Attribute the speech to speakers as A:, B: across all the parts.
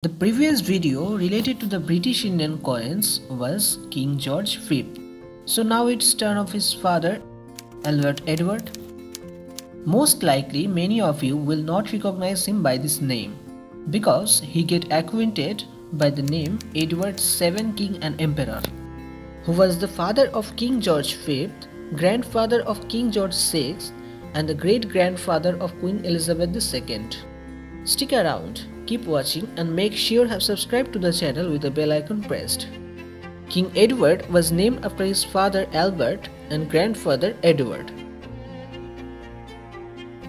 A: The previous video related to the British Indian coins was King George V. So now it's turn of his father, Edward. Most likely many of you will not recognize him by this name because he get acquainted by the name Edward VII King and Emperor, who was the father of King George V, grandfather of King George VI and the great-grandfather of Queen Elizabeth II. Stick around, keep watching and make sure have subscribed to the channel with the bell icon pressed. King Edward was named after his father Albert and grandfather Edward.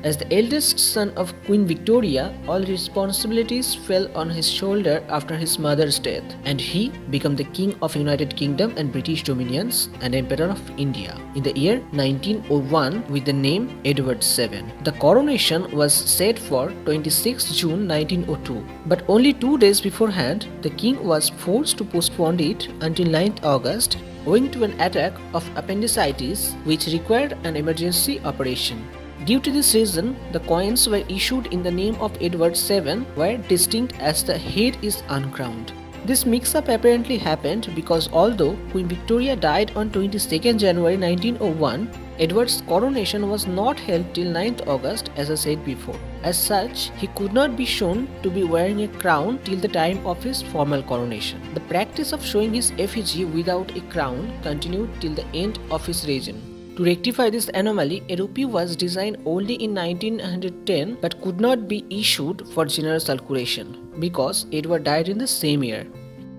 A: As the eldest son of Queen Victoria, all responsibilities fell on his shoulder after his mother's death, and he became the King of United Kingdom and British Dominions and Emperor of India in the year 1901 with the name Edward VII. The coronation was set for 26 June 1902, but only 2 days beforehand, the king was forced to postpone it until 9th August owing to an attack of appendicitis which required an emergency operation. Due to this reason, the coins were issued in the name of Edward VII were distinct as the head is uncrowned. This mix-up apparently happened because although Queen Victoria died on 22nd January 1901, Edward's coronation was not held till 9th August as I said before. As such, he could not be shown to be wearing a crown till the time of his formal coronation. The practice of showing his effigy without a crown continued till the end of his reign. To rectify this anomaly, a rupee was designed only in 1910 but could not be issued for general circulation because Edward died in the same year.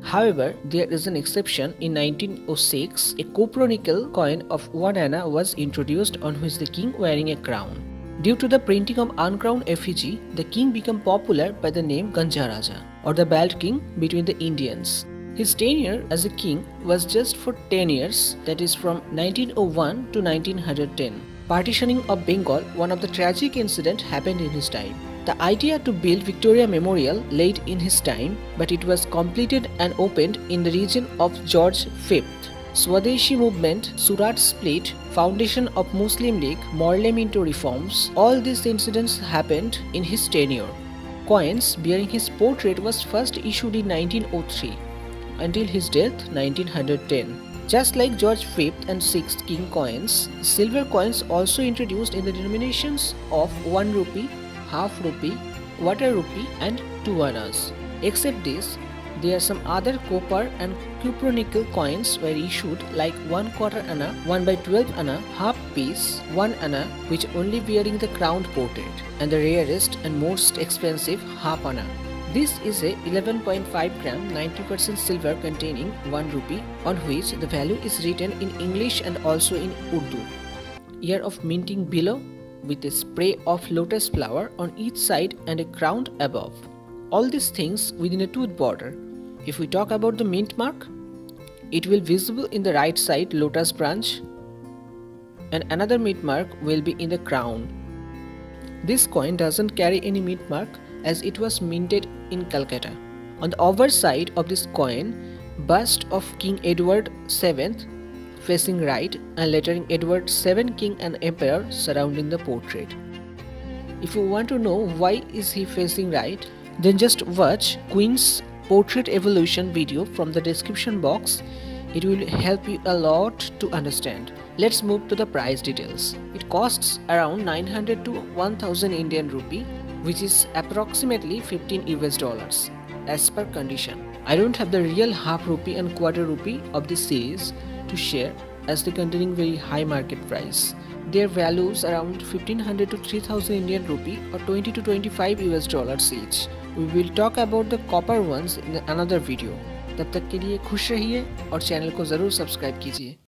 A: However, there is an exception. In 1906, a copper-nickel coin of 1 anna was introduced on which the king wearing a crown. Due to the printing of uncrowned effigy, the king became popular by the name GANJA or the Bald King between the Indians. His tenure as a king was just for 10 years, that is from 1901 to 1910. Partitioning of Bengal, one of the tragic incidents happened in his time. The idea to build Victoria Memorial late in his time, but it was completed and opened in the region of George V. Swadeshi movement, Surat split, foundation of Muslim League, Parliamentary reforms, all these incidents happened in his tenure. Coins bearing his portrait was first issued in 1903. Until his death 1910. Just like George V and 6th King coins, silver coins also introduced in the denominations of 1 rupee, half rupee, quarter rupee and 2 annas. Except this, there are some other copper and copper-nickel coins were issued like 1/4 anna, 1/12 anna, half piece, 1 anna which only bearing the crowned portrait, and the rarest and most expensive half anna. This is a 11.5 gram 90% silver containing 1 rupee on which the value is written in English and also in Urdu. Year of minting below with a spray of lotus flower on each side and a crown above. All these things within a tooth border. If we talk about the mint mark, it will be visible in the right side lotus branch and another mint mark will be in the crown. This coin doesn't carry any mint mark as it was minted in Calcutta. On the obverse side of this coin, bust of King Edward VII facing right and lettering Edward VII King and Emperor surrounding the portrait. If you want to know why is he facing right, then just watch Queen's portrait evolution video from the description box. It will help you a lot to understand. Let's move to the price details. It costs around 900 to 1000 Indian rupee, which is approximately 15 US dollars as per condition. I don't have the real half rupee and quarter rupee of this series to share as they containing very high market price. Their values around 1500 to 3000 Indian rupee or 20 to 25 US dollars each. We will talk about the copper ones in another video. तब तक के लिए खुश रहिए और channel को जरूर subscribe कीजिए।